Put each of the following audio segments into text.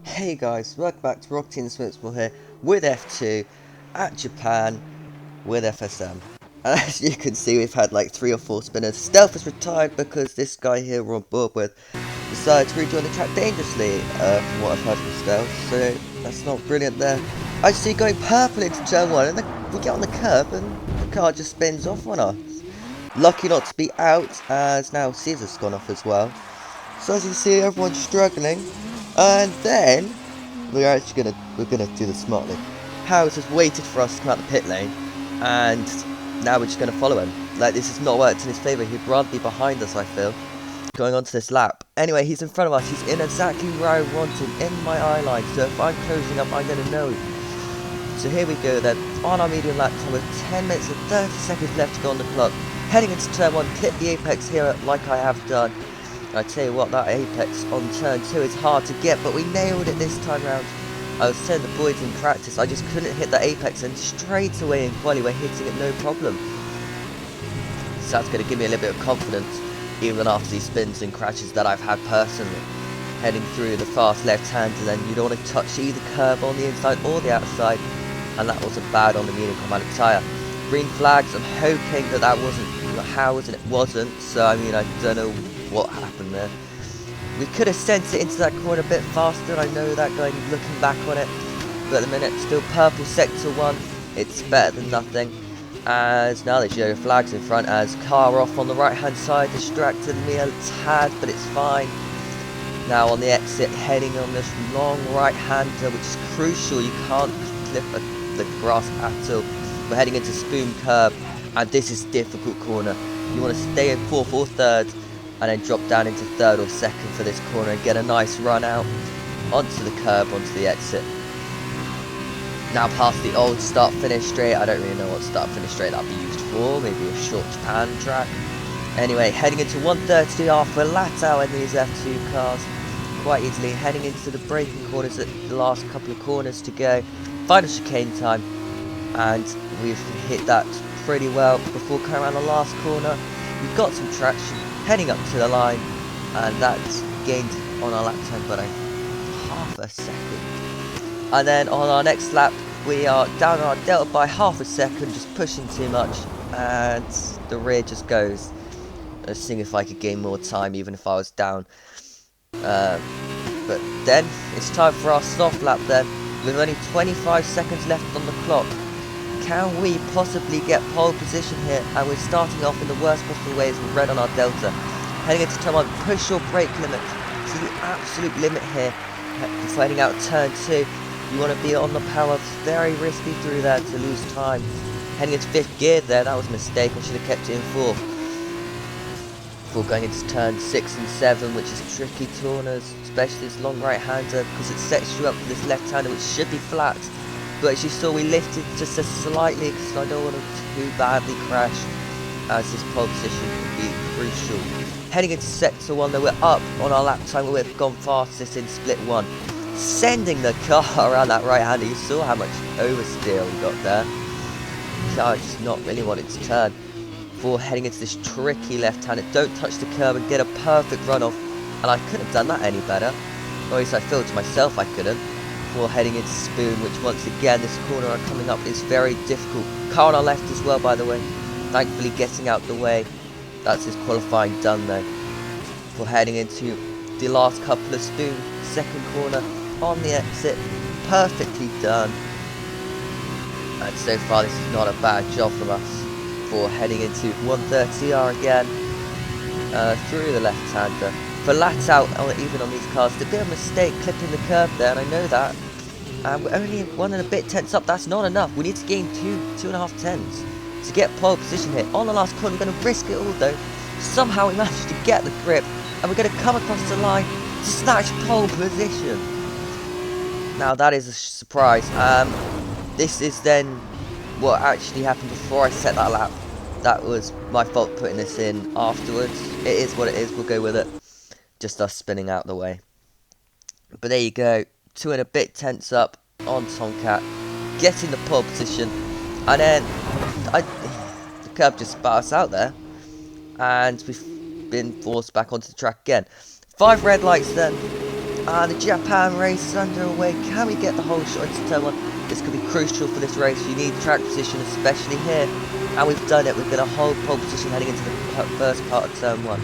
Hey guys, welcome back to Rock Team Invincible here with F2 at Japan with FSM. And as you can see, we've had like 3 or 4 spinners. Stealth has retired because this guy here we're on board with decided to rejoin the track dangerously, from what I've heard from Stealth, so that's not brilliant there. I see going purple into turn 1 and then we get on the curb and the car just spins off on us. Lucky not to be out, as now Caesar's gone off as well. So as you can see, everyone's struggling, and then we're gonna do this smartly. Harris has waited for us to come out the pit lane, and now we're just gonna follow him. Like, this has not worked in his favour. He'd rather be behind us, I feel, going on to this lap. Anyway, he's in front of us. He's in exactly where I want him, in my eye line. So if I'm closing up, I'm gonna know. So here we go then, on our medium lap time with 10 minutes and 30 seconds left to go on the clock. Heading into turn 1, clip the apex here like I have done. I tell you what, that apex on turn 2 is hard to get, but we nailed it this time round. I was telling the boys in practice, I just couldn't hit that apex, and straight away in quali we're hitting it no problem. So that's going to give me a little bit of confidence, even after these spins and crashes that I've had personally. Heading through the fast left hand, and then you don't want to touch either curb on the inside or the outside, and that wasn't bad on the medium commander tyre. Green flags, I'm hoping that wasn't Howard's and it wasn't, so I mean, I don't know what happened there. We could have sent it into that corner a bit faster, I know that going looking back on it, but at the minute, still purple sector 1, it's better than nothing. As now there's yellow flags in front, as car off on the right hand side, distracted me a tad, but it's fine. Now on the exit, heading on this long right hander, which is crucial, you can't clip the grass at all. We're heading into spoon curb, and this is difficult corner. You want to stay in 4th or 3rd, and then drop down into 3rd or 2nd for this corner and get a nice run out onto the curb, onto the exit. Now past the old start finish straight. I don't really know what start finish straight that'll be used for, maybe a short Japan track. Anyway, heading into 130R for Latau in these F2 cars, quite easily heading into the braking corners at the last couple of corners to go. Final chicane time, and we've hit that pretty well before coming around the last corner. We've got some traction heading up to the line, and that's gained on our lap time by half a second. And then on our next lap, we are down on our delta by half a second, just pushing too much, and the rear just goes. Let's see if I could gain more time, even if I was down. But then it's time for our soft lap then, with only 25 seconds left on the clock. Can we possibly get pole position here? And we're starting off in the worst possible ways with red on our delta. Heading into turn 1, push your brake limit to the absolute limit here. Before heading out turn 2, you want to be on the power, very risky through there to lose time. Heading into 5th gear there, that was a mistake, I should have kept it in 4th. Before going into turn 6 and 7, which is tricky corners, especially this long right hander, because it sets you up for this left hander, which should be flat. But as you saw, we lifted just a slightly because I don't want to too badly crash, as this pole position can be crucial. Heading into sector 1, though, we're up on our lap time, we've gone fastest in split 1. Sending the car around that right hander, you saw how much oversteer we got there. Car just not really wanting to turn. Before heading into this tricky left hander, don't touch the curb and get a perfect run off. And I couldn't have done that any better. Or at least I feel to myself I couldn't. Before heading into spoon, which once again this corner coming up is very difficult. Car on our left as well, by the way, thankfully getting out the way. That's his qualifying done though. Before heading into the last couple of spoon, second corner on the exit, perfectly done. And so far this is not a bad job from us. Before heading into 130R again, through the left hander. For Latau, even on these cars, it's a bit of a mistake clipping the curb there, and I know that. And we're only 1 and a bit tenths up, that's not enough. We need to gain 2.5 tenths to get pole position here. On the last corner, we're going to risk it all though. Somehow we managed to get the grip, and we're going to come across the line to snatch pole position. Now that is a surprise. This is then what actually happened before I set that lap. That was my fault putting this in afterwards. It is what it is, we'll go with it. Just us spinning out the way. But there you go, 2 and a bit tenths up on Tomcat, getting the pole position, and then the curb just spat us out there, and we've been forced back onto the track again. 5 red lights then, And the Japan race is underway. Can we get the whole shot into turn 1? This could be crucial for this race. You need track position, especially here. And we've done it. We've got a whole pole position heading into the first part of turn 1.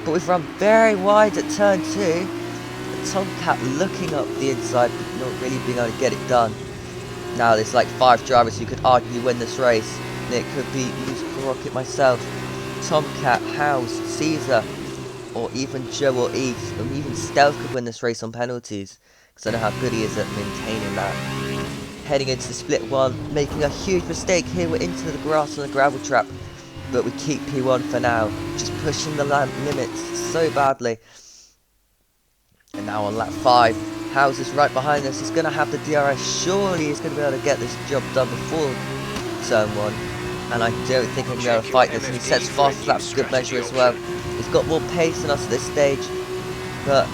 But we've run very wide at turn 2. The Tomcat looking up the inside, but not really being able to get it done. Now there's like 5 drivers who could arguably win this race. And it could be Musical Rocket, myself, Tomcat, House, Caesar, or even Joe or Eve, and even Stealth could win this race on penalties, because I know how good he is at maintaining that. Heading into the split 1, making a huge mistake here. We're into the grass on the gravel trap, but we keep P1 for now, just pushing the limits so badly. And now on lap 5, House is right behind us. He's going to have the DRS. Surely he's going to be able to get this job done before turn 1. And I don't think I'm going to be able to fight this. And he sets fast laps for good measure as well. He's got more pace than us at this stage. But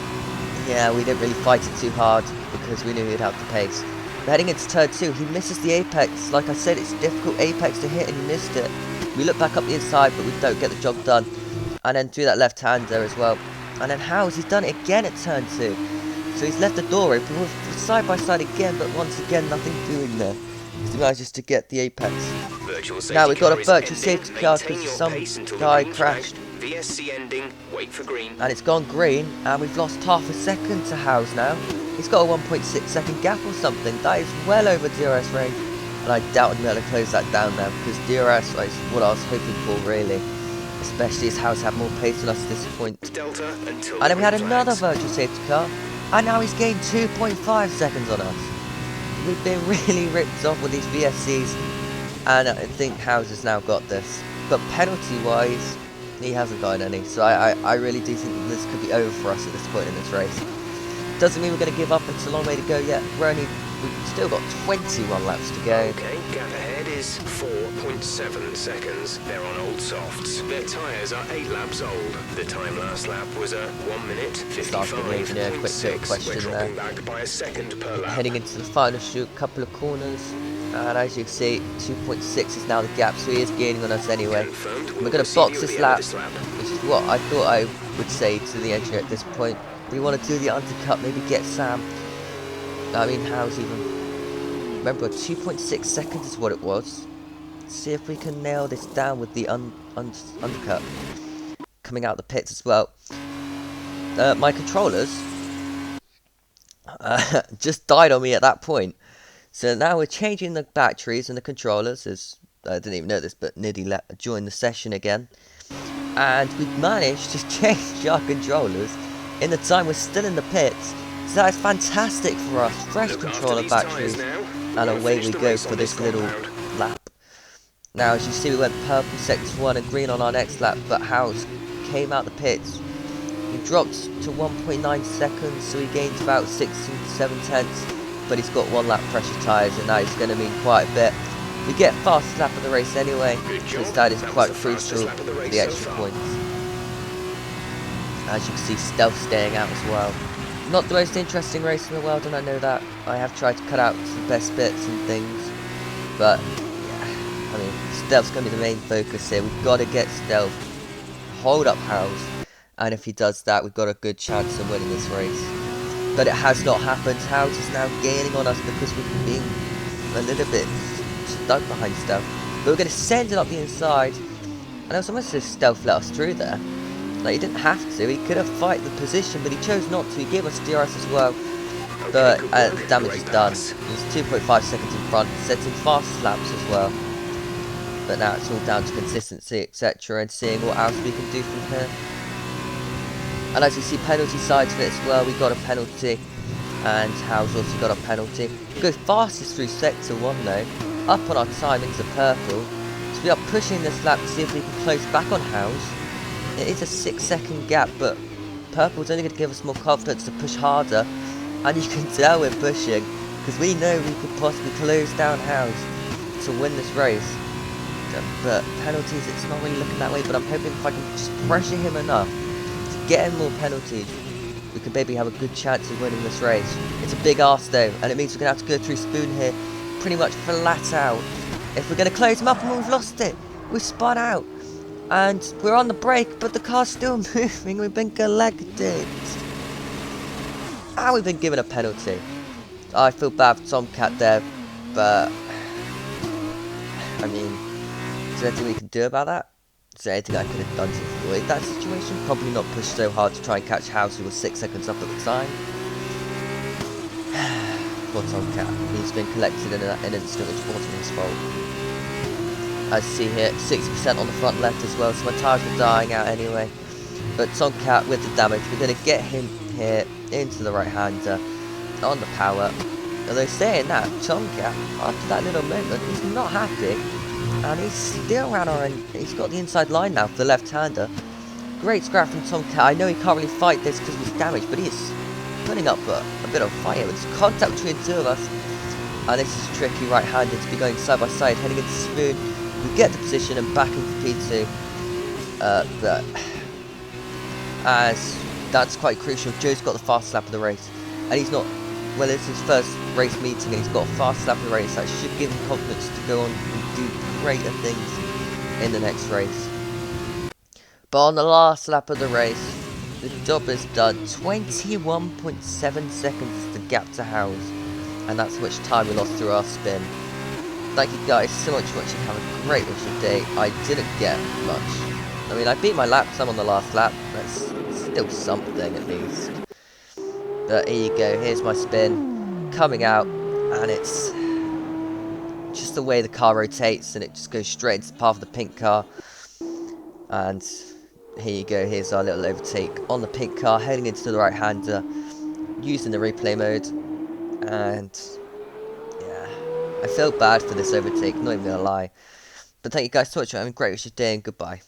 yeah, we didn't really fight it too hard because we knew he'd have the pace. But heading into turn 2, he misses the apex. Like I said, it's a difficult apex to hit and he missed it. We look back up the inside, but we don't get the job done. And then through that left hand there as well. And then Howes, he's done it again at turn 2. So he's left the door open. We're side by side again, but once again, nothing doing there. He manages to get the apex. Now we've got a virtual safety car because some guy crashed. VSC ending, wait for green. And it's gone green, and we've lost half a second to Howes now. He's got a 1.6 second gap or something. That is well over DRS range. And I doubt I'm going to close that down now, because DRS is what I was hoping for, really. Especially as Howes had more pace than us at this point. And then we had another virtual safety car, and now he's gained 2.5 seconds on us. We've been really ripped off with these VSCs, and I think Howes has now got this. But penalty-wise, he hasn't got any, so I really do think this could be over for us at this point in this race. Doesn't mean we're going to give up, it's a long way to go yet. We've still got 21 laps to go. Okay, gap ahead is 4.7 seconds. They're on old softs. Their tyres are 8 laps old. The time last lap was a 1 minute 55.6. We're dropping back by a second per lap. Heading into the final shoot, couple of corners. And as you can see, 2.6 is now the gap, so he is gaining on us anyway. We're going to box this lap, which is what I thought I would say to the engineer at this point. We want to do the undercut, maybe get Sam. I mean, how's even... Remember, 2.6 seconds is what it was. Let's see if we can nail this down with the undercut. Coming out the pits as well. My controllers just died on me at that point. So now we're changing the batteries and the controllers, as I didn't even know this, but Niddy joined the session again. And we've managed to change our controllers in the time we're still in the pits. So that is fantastic for us. Fresh controller batteries, and away we go for this little lap. Now as you see, we went purple sector 1 and green on our next lap, but Howes came out the pits. He dropped to 1.9 seconds, so he gained about 6 and 7 tenths. But he's got 1 lap pressure tyres, and that is going to mean quite a bit. We get fastest lap of the race anyway, because that is quite crucial for the extra points. As you can see, Stealth staying out as well. Not the most interesting race in the world, and I know that. I have tried to cut out some best bits and things, but yeah, I mean, Stealth's going to be the main focus here. We've got to get Stealth, hold up Howes, and if he does that, we've got a good chance of winning this race. But it has not happened. Howes is now gaining on us because we've been a little bit stuck behind Stealth. But we're going to send it up the inside. And it was almost as if Stealth let us through there. Like, he didn't have to. He could have fight the position, but he chose not to. He gave us DRS as well. But the damage is done. He's 2.5 seconds in front, setting fastest laps as well. But now it's all down to consistency, etc. and seeing what else we can do from here. And as you see, penalty sides of it as well, we got a penalty, and Howes also got a penalty. We go fastest through sector 1 though, up on our time into purple. So we are pushing this lap to see if we can close back on Howes. It is a 6 second gap, but purple's only going to give us more confidence to push harder. And you can tell we're pushing, because we know we could possibly close down Howes to win this race. But penalties, it's not really looking that way, but I'm hoping if I can just pressure him enough, getting more penalties, we could maybe have a good chance of winning this race. It's a big arse though, and it means we're going to have to go through Spoon here, pretty much flat out. If we're going to close him up, and we've lost it. We've spun out. And we're on the brake, but the car's still moving. We've been collected. And we've been given a penalty. I feel bad for Tomcat there, but I mean, is there anything we can do about that? Is there anything I could have done to avoid that situation? Probably not push so hard to try and catch House, who was 6 seconds up at the time. Poor Tomcat. He's been collected in an instant, which wasn't his fault. As you see here, 60% on the front left as well, so my tyres were dying out anyway. But Tomcat with the damage, we're going to get him here into the right-hander on the power. Although saying that, Tomcat, after that little moment, he's not happy. And he's still around our end. He's got the inside line now for the left-hander. Great scrap from Tomcat. I know he can't really fight this because of his damage, but he is putting up a bit of fire. It's contact between the two of us. And this is tricky right-handed to be going side by side, heading into Spoon. We get the position and back into P2. But as that's quite crucial, Joe's got the fast lap of the race. And he's not, well, it's his first race meeting and he's got a fast lap of the race. That should give him confidence to go on and do greater things in the next race. But on the last lap of the race, the job is done. 21.7 seconds the gap to Howes. And that's how much time we lost through our spin. Thank you guys so much for watching. Have a great rest of your day. I didn't get much. I mean, I beat my lap time on the last lap. That's still something at least. But here you go. Here's my spin coming out. And it's just the way the car rotates. And it just goes straight into the path of the pink car. And here you go. Here's our little overtake on the pink car. Heading into the right-hander. Using the replay mode. And yeah, I felt bad for this overtake, not even gonna lie. But thank you guys so much for having a great rest of your day and goodbye.